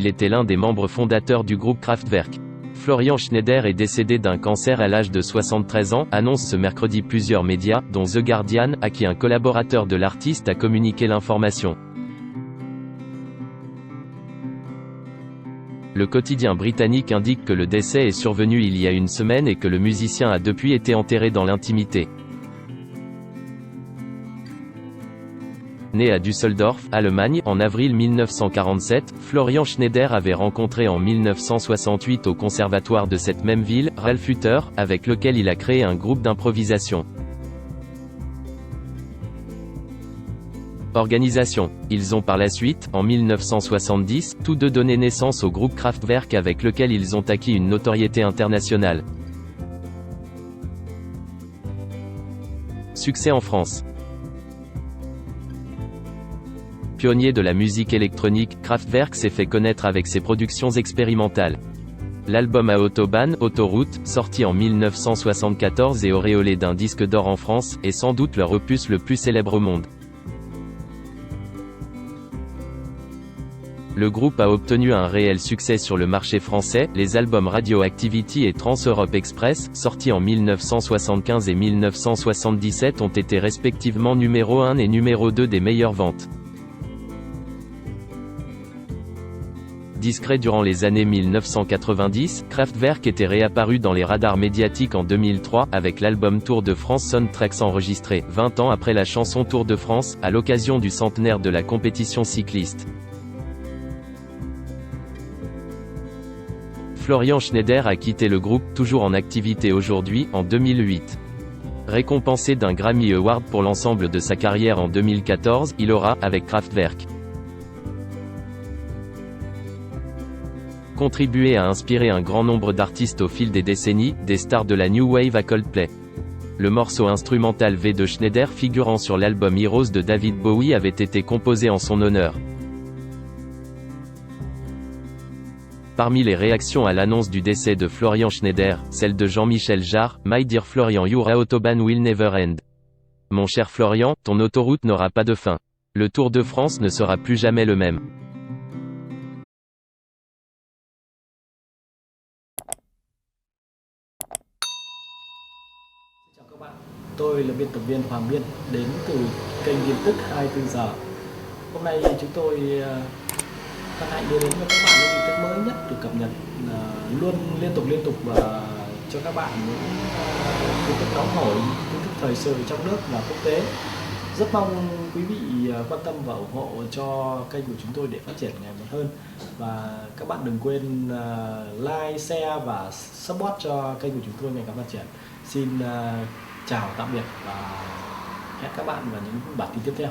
il était l'un des membres fondateurs du groupe Kraftwerk. Florian Schneider est décédé d'un cancer à l'âge de 73 ans, annonce ce mercredi plusieurs médias, dont The Guardian, à qui un collaborateur de l'artiste a communiqué l'information. Le quotidien britannique indique que le décès est survenu il y a une semaine et que le musicien a depuis été enterré dans l'intimité. Né à Düsseldorf, Allemagne, en avril 1947, Florian Schneider avait rencontré en 1968 au conservatoire de cette même ville, Ralf Hütter, avec lequel il a créé un groupe d'improvisation. Organisation. Ils ont par la suite, en 1970, tous deux donné naissance au groupe Kraftwerk avec lequel ils ont acquis une notoriété internationale. Succès en France. Pionnier de la musique électronique, Kraftwerk s'est fait connaître avec ses productions expérimentales. L'album à Autobahn, Autoroute, sorti en 1974 et auréolé d'un disque d'or en France, est sans doute leur opus le plus célèbre au monde. Le groupe a obtenu un réel succès sur le marché français, les albums Radioactivity et Trans-Europe Express, sortis en 1975 et 1977 ont été respectivement numéro 1 et numéro 2 des meilleures ventes. Discret durant les années 1990, Kraftwerk était réapparu dans les radars médiatiques en 2003, avec l'album Tour de France Soundtracks enregistré, 20 ans après la chanson Tour de France, à l'occasion du centenaire de la compétition cycliste. Florian Schneider a quitté le groupe, toujours en activité aujourd'hui, en 2008. Récompensé d'un Grammy Award pour l'ensemble de sa carrière en 2014, il aura, avec Kraftwerk, contribué à inspirer un grand nombre d'artistes au fil des décennies, des stars de la New Wave à Coldplay. Le morceau instrumental V de Schneider figurant sur l'album Heroes de David Bowie avait été composé en son honneur. Parmi les réactions à l'annonce du décès de Florian Schneider, celle de Jean-Michel Jarre, My dear Florian, your Autobahn will never end. Mon cher Florian, ton autoroute n'aura pas de fin. Le Tour de France ne sera plus jamais le même. Chào các bạn, tôi là biên tập viên Hoàng Biên, đến từ kênh tin tức 24 giờ. Hôm nay chúng tôi hân hạnh đưa đến cho các bạn những tin tức mới nhất được cập nhật luôn liên tục và cho các bạn những tin tức nóng hổi, tin tức thời sự trong nước và quốc tế. Rất mong quý vị quan tâm và ủng hộ cho kênh của chúng tôi để phát triển ngày một hơn. Và các bạn đừng quên like, share và support cho kênh của chúng tôi ngày càng phát triển. Xin chào tạm biệt và hẹn các bạn vào những bản tin tiếp theo.